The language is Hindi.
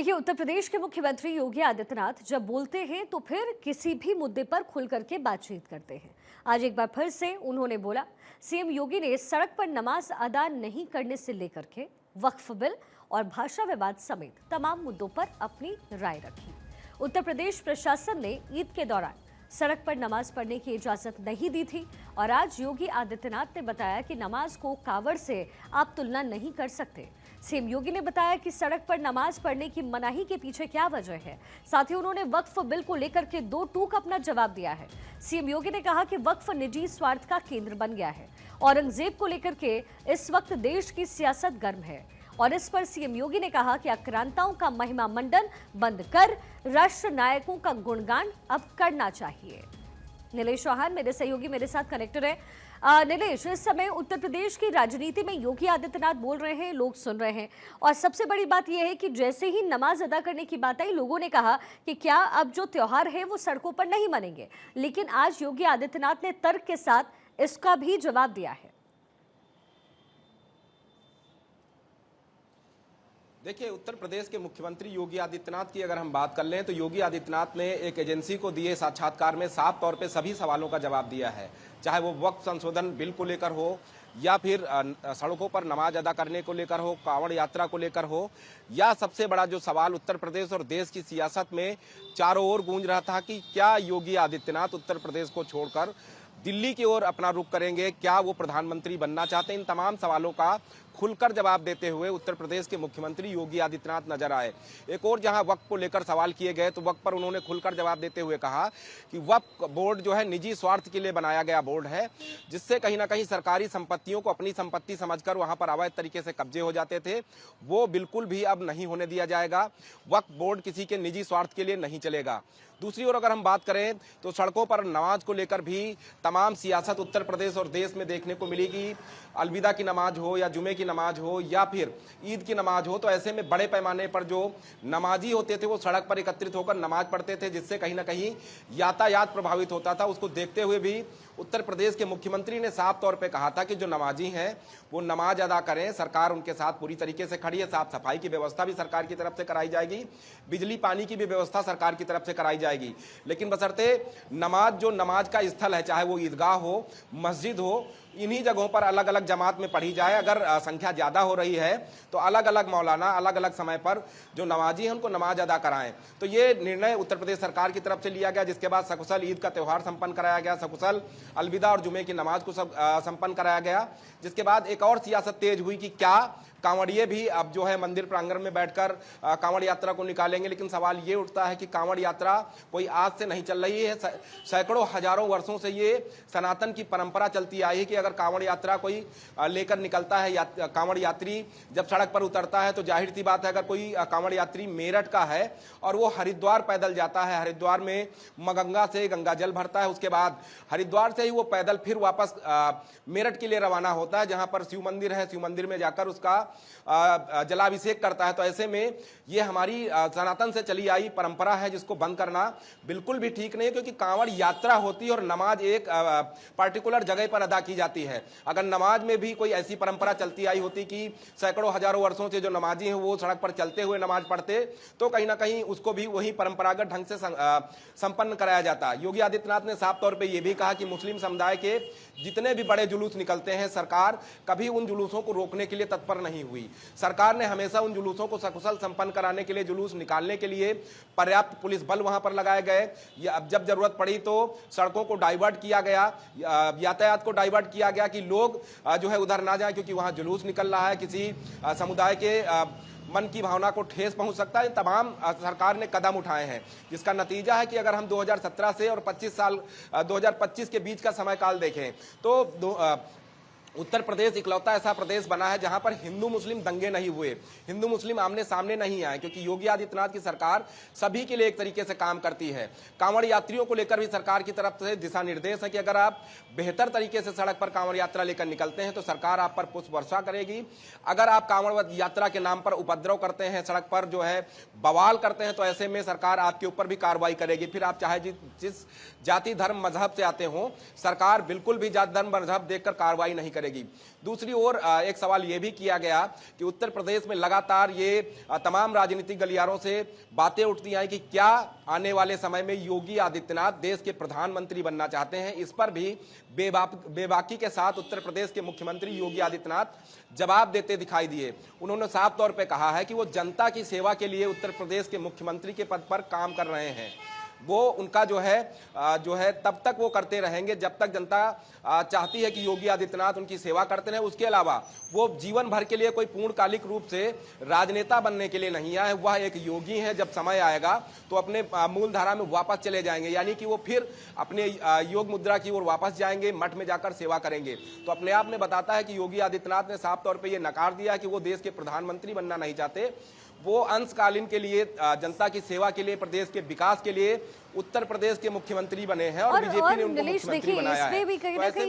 देखिए, उत्तर प्रदेश के मुख्यमंत्री योगी आदित्यनाथ जब बोलते हैं तो फिर किसी भी मुद्दे पर खुल करके बातचीत करते हैं। आज एक बार फिर से उन्होंने बोला, सीएम योगी ने सड़क पर नमाज अदा नहीं करने से लेकर के वक्फ बिल और भाषा विवाद समेत तमाम मुद्दों पर अपनी राय रखी। उत्तर प्रदेश प्रशासन ने ईद के दौरान सड़क पर नमाज पढ़ने की इजाजत नहीं दी थी और आज योगी आदित्यनाथ ने बताया कि नमाज को कावड़ से आप तुलना नहीं कर सकते। सीएम योगी ने बताया कि सड़क पर नमाज पढ़ने की मनाही के पीछे क्या वजह है। साथ ही उन्होंने वक्फ बिल को लेकर के दो टूक अपना जवाब दिया है। सीएम योगी ने कहा कि वक्फ निजी स्वार्थ का केंद्र बन गया है। औरंगजेब को लेकर के इस वक्त देश की सियासत गर्म है और इस पर सीएम योगी ने कहा कि आक्रांताओं का महिमा मंडन बंद कर राष्ट्र नायकों का गुणगान अब करना चाहिए। नीलेश चौहान मेरे सहयोगी मेरे साथ कनेक्टेड है। नीलेश, इस समय उत्तर प्रदेश की राजनीति में योगी आदित्यनाथ बोल रहे हैं, लोग सुन रहे हैं और सबसे बड़ी बात यह है कि जैसे ही नमाज अदा करने की बात आई, लोगों ने कहा कि क्या अब जो त्योहार है वो सड़कों पर नहीं मनेंगे। लेकिन आज योगी आदित्यनाथ ने तर्क के साथ इसका भी जवाब दिया है। देखिए, उत्तर प्रदेश के मुख्यमंत्री योगी आदित्यनाथ की अगर हम बात कर लें तो योगी आदित्यनाथ ने एक एजेंसी को दिए साक्षात्कार में साफ तौर पे सभी सवालों का जवाब दिया है, चाहे वो वक्फ संशोधन बिल को लेकर हो या फिर सड़कों पर नमाज अदा करने को लेकर हो, कांवड़ यात्रा को लेकर हो, या सबसे बड़ा जो सवाल उत्तर प्रदेश और देश की सियासत में चारों ओर गूंज रहा था कि क्या योगी आदित्यनाथ उत्तर प्रदेश को छोड़कर दिल्ली की ओर अपना रुख करेंगे, क्या वो प्रधानमंत्री बनना चाहते हैं। इन तमाम सवालों का खुलकर जवाब देते हुए उत्तर प्रदेश के मुख्यमंत्री योगी आदित्यनाथ नजर आए। एक और जहां वक्फ को लेकर सवाल किए गए तो वक्फ पर उन्होंने खुलकर जवाब देते हुए कहा कि वक्फ बोर्ड जो है निजी स्वार्थ के लिए बनाया गया बोर्ड है, जिससे कहीं ना कहीं सरकारी संपत्तियों को अपनी संपत्ति समझकर वहां पर अवैध तरीके से कब्जे हो जाते थे, वो बिल्कुल भी अब नहीं होने दिया जाएगा। वक्फ बोर्ड किसी के निजी स्वार्थ के लिए नहीं चलेगा। दूसरी ओर अगर हम बात करें तो सड़कों पर नमाज को लेकर भी तमाम सियासत उत्तर प्रदेश और देश में देखने को मिलेगी। अलविदा की नमाज हो या जुमे की नमाज हो या फिर ईद की नमाज हो, तो ऐसे में बड़े पैमाने पर जो नमाजी होते थे वो सड़क पर एकत्रित होकर नमाज पढ़ते थे, जिससे कहीं ना कहीं यातायात प्रभावित होता था। उसको देखते हुए भी उत्तर प्रदेश के मुख्यमंत्री ने साफ तौर पे कहा था कि जो नमाजी हैं वो नमाज अदा करें, सरकार उनके साथ पूरी तरीके से खड़ी है। साफ सफाई की व्यवस्था भी सरकार की तरफ से कराई जाएगी, बिजली पानी की भी व्यवस्था सरकार की तरफ से कराई जाएगी, लेकिन बशर्ते नमाज जो नमाज का स्थल है, चाहे वो ईदगाह हो, मस्जिद हो, इन्हीं जगहों पर अलग अलग जमात में पढ़ी जाए। अगर संख्या ज्यादा हो रही है तो अलग अलग मौलाना अलग अलग समय पर जो नमाजी हैं उनको नमाज अदा कराएं। तो ये निर्णय उत्तर प्रदेश सरकार की तरफ से लिया गया, जिसके बाद सकुशल ईद का त्यौहार संपन्न कराया गया, सकुशल अलविदा और जुमे की नमाज को संपन्न कराया गया। जिसके बाद एक और सियासत तेज हुई कि क्या कांवड़िए भी अब जो है मंदिर प्रांगण में बैठकर कांवड़ यात्रा को निकालेंगे। लेकिन सवाल ये उठता है कि कांवड़ यात्रा कोई आज से नहीं चल रही है, सैकड़ों हजारों वर्षों से ये सनातन की परंपरा चलती आई है कि अगर कांवड़ यात्रा कोई लेकर निकलता है, कांवड़ यात्री जब सड़क पर उतरता है तो जाहिर सी बात है, अगर कोई कांवड़ यात्री मेरठ का है और वो हरिद्वार पैदल जाता है, हरिद्वार में गंगा से गंगा जल भरता है, उसके बाद हरिद्वार से ही वो पैदल फिर वापस मेरठ के लिए रवाना होता है, जहां पर शिव मंदिर है, शिव मंदिर में जाकर उसका जलाभिषेक करता है। तो ऐसे में ये हमारी सनातन से चली आई परंपरा है, जिसको बंद करना बिल्कुल भी ठीक नहीं है, क्योंकि कांवड़ यात्रा होती है और नमाज एक पार्टिकुलर जगह पर अदा की जाती है। अगर नमाज में भी कोई ऐसी परंपरा चलती आई होती कि सैकड़ों हजारों वर्षों से जो नमाजी हैं वो सड़क पर चलते हुए नमाज पढ़ते, तो कहीं ना कहीं उसको भी वही परंपरागत ढंग से संपन्न कराया जाता। योगी आदित्यनाथ ने साफ तौर पर यह भी कहा कि मुस्लिम समुदाय के जितने भी बड़े जुलूस निकलते हैं, सरकार कभी उन जुलूसों को रोकने के लिए तत्पर नहीं हुई। सरकार ने हमेशा उन जुलूसों को सकुशल संपन्न कराने के लिए, जुलूस निकालने के लिए पर्याप्त पुलिस बल वहां पर लगाए गए। अब जब जरूरत पड़ी तो सड़कों को डाइवर्ट किया गया, यातायात को डाइवर्ट किया गया कि लोग जो है उधर ना जाए, क्योंकि वहां जुलूस निकल रहा है, किसी समुदाय के मन की भावना को ठेस पहुंच सकता है। तमाम सरकार ने कदम उठाए हैं, जिसका नतीजा है कि अगर हम 2017 से और 2025 के बीच का समय काल देखें तो उत्तर प्रदेश इकलौता ऐसा प्रदेश बना है जहां पर हिंदू मुस्लिम दंगे नहीं हुए, हिंदू मुस्लिम आमने सामने नहीं आए, क्योंकि योगी आदित्यनाथ की सरकार सभी के लिए एक तरीके से काम करती है। कांवड़ यात्रियों को लेकर भी सरकार की तरफ से दिशा निर्देश है कि अगर आप बेहतर तरीके से सड़क पर कांवड़ यात्रा लेकर निकलते हैं तो सरकार आप पर पुष्प वर्षा करेगी। अगर आप कांवड़ यात्रा के नाम पर उपद्रव करते हैं, सड़क पर जो है बवाल करते हैं, तो ऐसे में सरकार आपके ऊपर भी कार्रवाई करेगी। फिर आप चाहे जिस जाति धर्म मजहब से आते हो, सरकार बिल्कुल भी जाति धर्म मजहब देखकर कार्रवाई नहीं करेगी। करेगी। दूसरी ओर एक सवाल यह भी किया गया कि उत्तर प्रदेश में लगातार ये तमाम राजनीतिक गलियारों से बातें उठती हैं कि क्या आने वाले समय में योगी आदित्यनाथ देश के प्रधानमंत्री बनना चाहते हैं। इस पर भी बेबाकी के साथ उत्तर प्रदेश के मुख्यमंत्री योगी आदित्यनाथ जवाब देते दिखाई दिए। उन्होंने साफ तौर पे कहा है कि वो जनता की सेवा के लिए उत्तर प्रदेश के मुख्यमंत्री के पद पर काम कर रहे हैं। वो उनका जो है तब तक वो करते रहेंगे जब तक जनता चाहती है कि योगी आदित्यनाथ उनकी सेवा करते रहे। उसके अलावा वो जीवन भर के लिए कोई पूर्णकालिक रूप से राजनेता बनने के लिए नहीं आए। वह एक योगी हैं, जब समय आएगा तो अपने मूल धारा में वापस चले जाएंगे, यानी कि वो फिर अपने योग मुद्रा की ओर वापस जाएंगे, मठ में जाकर सेवा करेंगे। तो अपने आप में बताता है कि योगी आदित्यनाथ ने साफ तौर पर यह नकार दिया कि वो देश के प्रधानमंत्री बनना नहीं चाहते। वो अंशकालीन के लिए जनता की सेवा के लिए, प्रदेश के विकास के लिए उत्तर प्रदेश के मुख्यमंत्री बने हैं और बीजेपी ने उनको मुख्यमंत्री बनाया है। इसमें भी कहीं ना कहीं